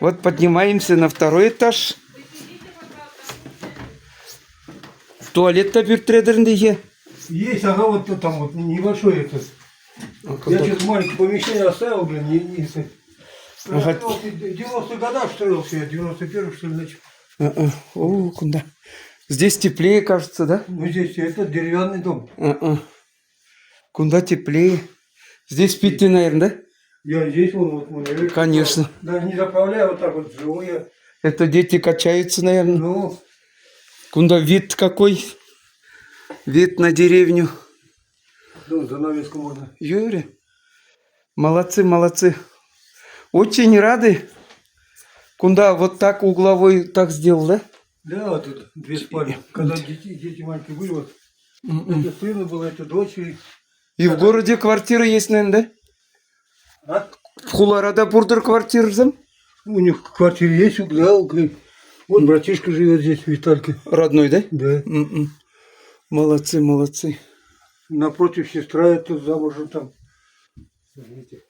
Вот поднимаемся на второй этаж. Туалет-то бюртредерндегі. Есть, ага, вот там вот небольшой этот. Я что-то маленькое помещение оставил, блин, не Ага. в 90-х годах строился я, 91-х, что ли, начал. О, куда? Здесь теплее, кажется, да? Ну, здесь это деревянный дом. Куда теплее? Здесь спит ты, наверное, да? Я здесь, вот, наверное. Конечно. Даже не заправляю, вот так вот живу я. Это дети качаются, наверное. Ну, Куда вид какой? Вид на деревню. ну, занавеску можно. Юрий, молодцы, молодцы. Очень рады. Куда вот так угловой так сделал, да? Да, вот тут две спальни. Когда дети маленькие были, вот. Это сыну было, это дочери. И в городе квартира есть, наверное, да? А? В Хуларада бурдер квартира. У них в квартире есть, да, вот братишка живет здесь, Виталька. Родной, да? Да. Молодцы, молодцы. Напротив сестра, это замужем там. Смотрите.